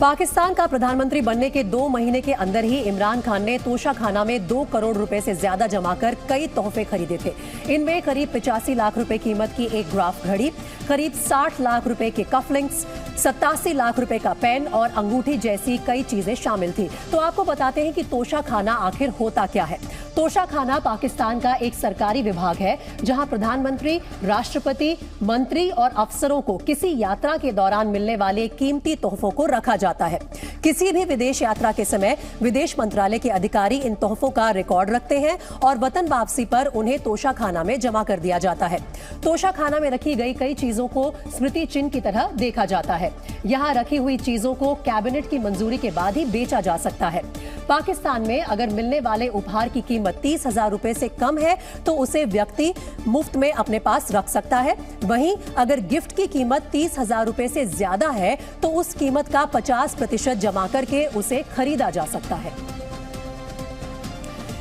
पाकिस्तान का प्रधानमंत्री बनने के 2 महीने के अंदर ही इमरान खान ने तोशाखाना में 2 करोड़ रुपए से ज्यादा जमा कर कई तोहफे खरीदे थे। इनमें करीब 85 लाख रुपए कीमत की एक ग्राफ घड़ी, करीब 60 लाख रुपए के कफलिंग्स, 87 लाख रुपए का पेन और अंगूठी जैसी कई चीजें शामिल थी। तो आपको बताते हैं कि तोशाखाना आखिर होता क्या है। तोशाखाना पाकिस्तान का एक सरकारी विभाग है जहां प्रधानमंत्री, राष्ट्रपति, मंत्री और अफसरों को किसी यात्रा के दौरान मिलने वाले कीमती तोहफों को रखा जाता है। किसी भी विदेश यात्रा के समय विदेश मंत्रालय के अधिकारी इन तोहफों का रिकॉर्ड रखते हैं और वतन वापसी पर उन्हें तोशाखाना में जमा कर दिया जाता है। तोशाखाना में रखी गई कई चीजों को स्मृति चिन्ह की तरह देखा जाता है। यहाँ रखी हुई चीजों को कैबिनेट की मंजूरी के बाद ही बेचा जा सकता है। पाकिस्तान में अगर मिलने वाले उपहार की कीमत 30,000 रुपए से कम है तो उसे व्यक्ति मुफ्त में अपने पास रख सकता है। वहीं अगर गिफ्ट की कीमत 30,000 रुपए से ज्यादा है तो उस कीमत का 50% जमा करके उसे खरीदा जा सकता है।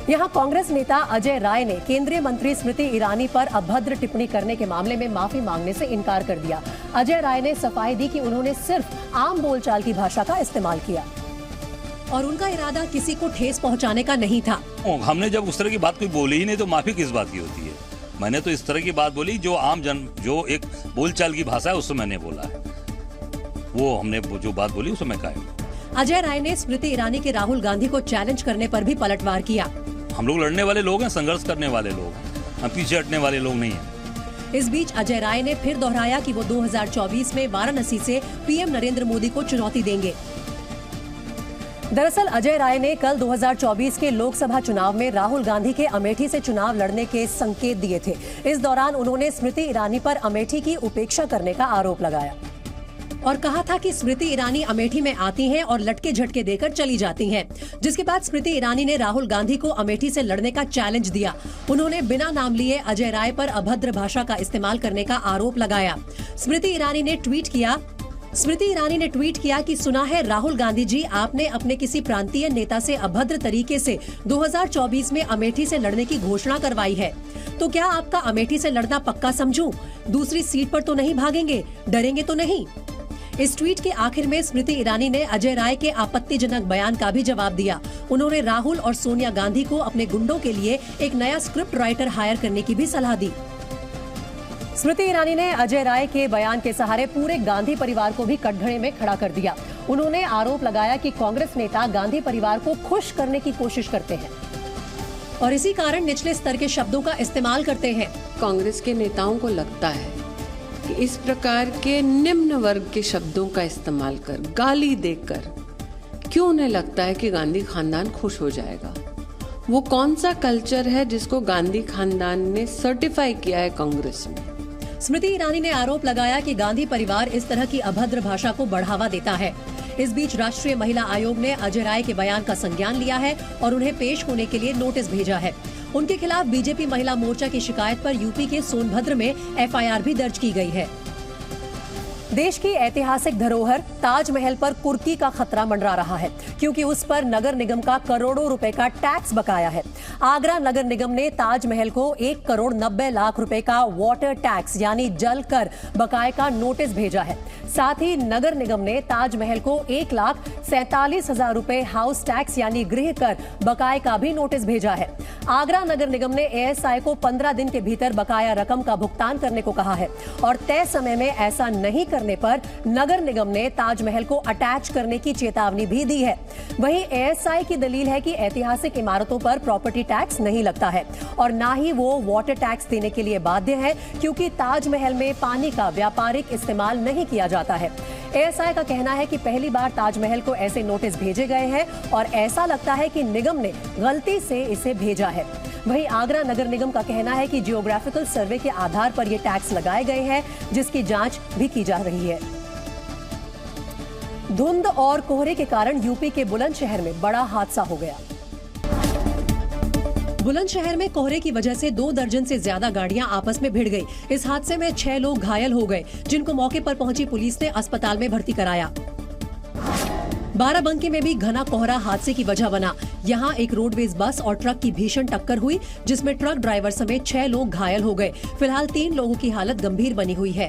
यहां कांग्रेस नेता अजय राय ने केंद्रीय मंत्री स्मृति ईरानी पर अभद्र टिप्पणी करने के मामले में माफी मांगने से इनकार कर दिया। अजय राय ने सफाई दी कि उन्होंने सिर्फ आम बोलचाल की भाषा का इस्तेमाल किया और उनका इरादा किसी को ठेस पहुंचाने का नहीं था। हमने जब उस तरह की बात कोई बोली ही नहीं तो माफी किस बात की होती है। मैंने तो इस तरह की बात बोली जो आम जन, जो एक बोलचाल की भाषा है उससे मैंने बोला है। वो हमने जो बात बोली उसे मैं कहा। अजय राय ने स्मृति ईरानी के राहुल गांधी को चैलेंज करने पर भी पलटवार किया। हम लोग लड़ने वाले लोग हैं, संघर्ष करने वाले लोग हैं, हम पीछे हटने वाले लोग नहीं हैं। इस बीच अजय राय ने फिर दोहराया कि वो 2024 में वाराणसी से पीएम नरेंद्र मोदी को चुनौती देंगे। दरअसल अजय राय ने कल 2024 के लोकसभा चुनाव में राहुल गांधी के अमेठी से चुनाव लड़ने के संकेत दिए थे। इस दौरान उन्होंने स्मृति ईरानी पर अमेठी की उपेक्षा करने का आरोप लगाया और कहा था कि स्मृति ईरानी अमेठी में आती हैं और लटके झटके देकर चली जाती हैं। जिसके बाद स्मृति ईरानी ने राहुल गांधी को अमेठी से लड़ने का चैलेंज दिया। उन्होंने बिना नाम लिए अजय राय पर अभद्र भाषा का इस्तेमाल करने का आरोप लगाया। स्मृति ईरानी ने ट्वीट किया कि सुना है राहुल गांधी जी, आपने अपने किसी प्रांतीय नेता से अभद्र तरीके से 2024 में अमेठी से लड़ने की घोषणा करवाई है। तो क्या आपका अमेठी से लड़ना पक्का समझूं? दूसरी सीट पर तो नहीं भागेंगे, डरेंगे तो नहीं? इस ट्वीट के आखिर में स्मृति ईरानी ने अजय राय के आपत्तिजनक बयान का भी जवाब दिया। उन्होंने राहुल और सोनिया गांधी को अपने गुंडों के लिए एक नया स्क्रिप्ट राइटर हायर करने की भी सलाह दी। स्मृति ईरानी ने अजय राय के बयान के सहारे पूरे गांधी परिवार को भी कटघरे में खड़ा कर दिया। उन्होंने आरोप लगाया कि कांग्रेस नेता गांधी परिवार को खुश करने की कोशिश करते हैं और इसी कारण निचले स्तर के शब्दों का इस्तेमाल करते हैं। कांग्रेस के नेताओं को लगता है कि इस प्रकार के निम्न वर्ग के शब्दों का इस्तेमाल कर, गाली देकर, क्यों उन्हें लगता है कि गांधी खानदान खुश हो जाएगा? वो कौन सा कल्चर है जिसको गांधी खानदान ने सर्टिफाई किया है कांग्रेस में? स्मृति ईरानी ने आरोप लगाया कि गांधी परिवार इस तरह की अभद्र भाषा को बढ़ावा देता है। इस बीच राष्ट्रीय महिला आयोग ने अजय राय के बयान का संज्ञान लिया है और उन्हें पेश होने के लिए नोटिस भेजा है। उनके खिलाफ बीजेपी महिला मोर्चा की शिकायत पर यूपी के सोनभद्र में एफआईआर भी दर्ज की गई है। देश की ऐतिहासिक धरोहर ताजमहल पर कुर्की का खतरा मंडरा रहा है क्योंकि उस पर नगर निगम का करोड़ों रुपए का टैक्स बकाया है। आगरा नगर निगम ने ताजमहल को 1 करोड़ 90 लाख रुपए का वाटर टैक्स यानी जल कर बकाये का नोटिस भेजा है। साथ ही नगर निगम ने ताजमहल को 1,47,000 रुपए हाउस टैक्स यानी गृह कर बकाये का भी नोटिस भेजा है। आगरा नगर निगम ने एएसआई को 15 दिन के भीतर बकाया रकम का भुगतान करने को कहा है और तय समय में ऐसा नहीं करने पर नगर निगम ने ताजमहल को अटैच करने की चेतावनी भी दी है। वहीं एएसआई की दलील है कि ऐतिहासिक इमारतों पर प्रॉपर्टी टैक्स नहीं लगता है और ना ही वो वाटर टैक्स देने के लिए बाध्य है क्योंकि ताजमहल में पानी का व्यापारिक इस्तेमाल नहीं किया जाता है। एएसआई का कहना है कि पहली बार ताजमहल को ऐसे नोटिस भेजे गए हैं और ऐसा लगता है कि निगम ने गलती से इसे भेजा है। वहीं आगरा नगर निगम का कहना है कि जियोग्राफिकल सर्वे के आधार पर ये टैक्स लगाए गए हैं जिसकी जांच भी की जा रही है। धुंध और कोहरे के कारण यूपी के बुलंदशहर में बड़ा हादसा हो गया। बुलंदशहर में कोहरे की वजह से 2 दर्जन से ज्यादा गाड़ियां आपस में भिड़ गई। इस हादसे में 6 लोग घायल हो गए जिनको मौके पर पहुंची पुलिस ने अस्पताल में भर्ती कराया। बाराबंकी में भी घना कोहरा हादसे की वजह बना। यहाँ एक रोडवेज बस और ट्रक की भीषण टक्कर हुई जिसमें ट्रक ड्राइवर समेत 6 लोग घायल हो गए। फिलहाल 3 लोगों की हालत गंभीर बनी हुई है।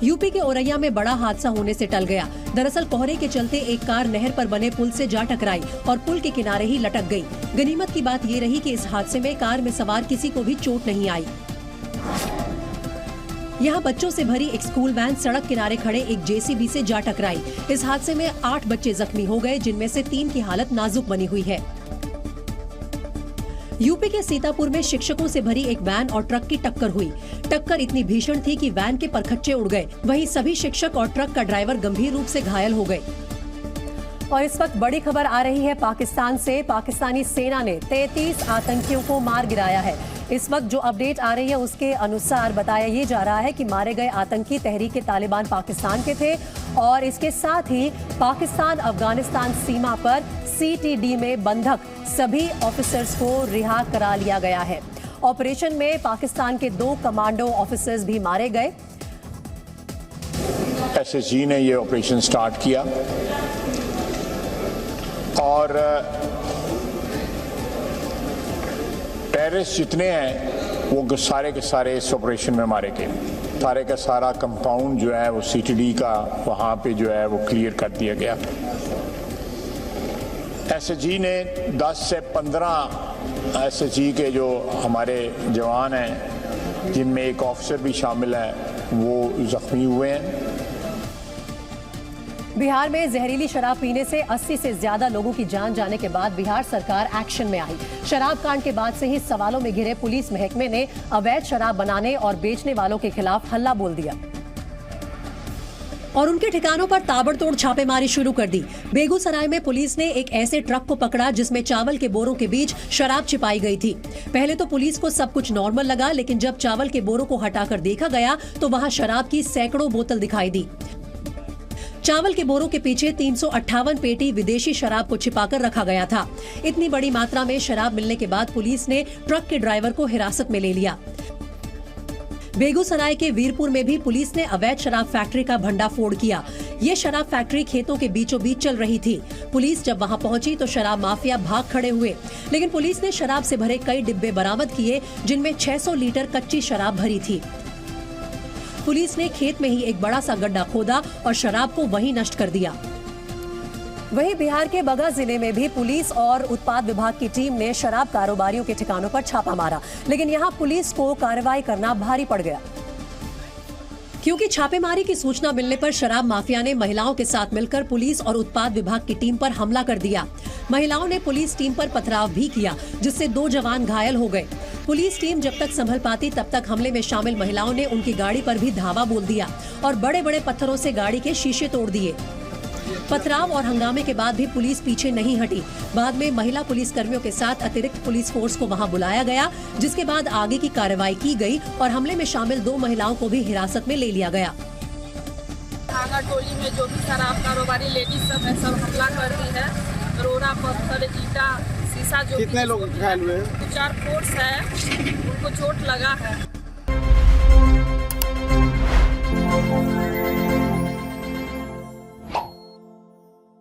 यूपी के औरैया में बड़ा हादसा होने से टल गया। दरअसल कोहरे के चलते एक कार नहर पर बने पुल से जा टकराई और पुल के किनारे ही लटक गई। गनीमत की बात ये रही कि इस हादसे में कार में सवार किसी को भी चोट नहीं आई। यहाँ बच्चों से भरी एक स्कूल वैन सड़क किनारे खड़े एक जेसीबी से जा टकराई। इस हादसे में 8 बच्चे जख्मी हो गए, जिनमें से 3 की हालत नाजुक बनी हुई है। यूपी के सीतापुर में शिक्षकों से भरी एक वैन और ट्रक की टक्कर हुई। टक्कर इतनी भीषण थी कि वैन के परखच्चे उड़ गए। वहीं सभी शिक्षक और ट्रक का ड्राइवर गंभीर रूप से घायल हो गए। और इस वक्त बड़ी खबर आ रही है पाकिस्तान से। पाकिस्तानी सेना ने 33 आतंकियों को मार गिराया है। इस वक्त जो अपडेट आ रही है उसके अनुसार बताया ये जा रहा है कि मारे गए आतंकी तहरीक तालिबान पाकिस्तान के थे और इसके साथ ही पाकिस्तान अफगानिस्तान सीमा पर CTD में बंधक सभी ऑफिसर्स को रिहा करा लिया गया है। ऑपरेशन में पाकिस्तान के 2 कमांडो ऑफिसर्स भी मारे गए। SSG ने ये ऑपरेशन स्टार्ट किया और टेररिस्ट जितने हैं वो सारे के सारे इस ऑपरेशन में मारे गए। सारे का सारा कंपाउंड जो है वो CTD का वहाँ पे जो है वो क्लियर कर दिया गया। SSG ने 10 से 15 SSG के जो हमारे जवान हैं, जिनमें एक ऑफिसर भी शामिल है, वो जख्मी हुए हैं। बिहार में जहरीली शराब पीने से 80 से ज्यादा लोगों की जान जाने के बाद बिहार सरकार एक्शन में आई। शराब कांड के बाद से ही सवालों में घिरे पुलिस महकमे ने अवैध शराब बनाने और बेचने वालों के खिलाफ हल्ला बोल दिया और उनके ठिकानों पर ताबड़तोड़ छापेमारी शुरू कर दी। बेगूसराय में पुलिस ने एक ऐसे ट्रक को पकड़ा जिसमें चावल के बोरों के बीच शराब छिपाई गई थी। पहले तो पुलिस को सब कुछ नॉर्मल लगा, लेकिन जब चावल के बोरों को हटाकर देखा गया तो वहां शराब की सैकड़ों बोतल दिखाई दी। चावल के बोरों के पीछे 358 पेटी विदेशी शराब को छिपाकर रखा गया था। इतनी बड़ी मात्रा में शराब मिलने के बाद पुलिस ने ट्रक के ड्राइवर को हिरासत में ले लिया। बेगूसराय के वीरपुर में भी पुलिस ने अवैध शराब फैक्ट्री का भंडाफोड़ किया। ये शराब फैक्ट्री खेतों के बीचों बीच चल रही थी। पुलिस जब वहां पहुंची तो शराब माफिया भाग खड़े हुए, लेकिन पुलिस ने शराब से भरे कई डिब्बे बरामद किए, जिनमें 600 लीटर कच्ची शराब भरी थी। पुलिस ने खेत में ही एक बड़ा सा गड्ढा खोदा और शराब को वहीं नष्ट कर दिया। वहीं बिहार के बगहा जिले में भी पुलिस और उत्पाद विभाग की टीम ने शराब कारोबारियों के ठिकानों पर छापा मारा, लेकिन यहां पुलिस को कार्रवाई करना भारी पड़ गया, क्योंकि छापेमारी की सूचना मिलने पर शराब माफिया ने महिलाओं के साथ मिलकर पुलिस और उत्पाद विभाग की टीम पर हमला कर दिया। महिलाओं ने पुलिस टीम पर पथराव भी किया, जिससे 2 जवान घायल हो गए। पुलिस टीम जब तक संभल पाती तब तक हमले में शामिल महिलाओं ने उनकी गाड़ी पर भी धावा बोल दिया और बड़े बड़े पत्थरों से गाड़ी के शीशे तोड़ दिए। पथराव और हंगामे के बाद भी पुलिस पीछे नहीं हटी। बाद में महिला पुलिस कर्मियों के साथ अतिरिक्त पुलिस फोर्स को वहां बुलाया गया, जिसके बाद आगे की कार्रवाई की गई और हमले में शामिल 2 महिलाओं को भी हिरासत में ले लिया गया। भागा टोली में जो भी शराब कारोबारी लेडीज सब है, सब हमला कर दी है। रोड़ा, पत्थर, ईटा, शीशा जो कितने लोग घायल हुए हैं? 4 फोर्स है, उनको चोट लगा है।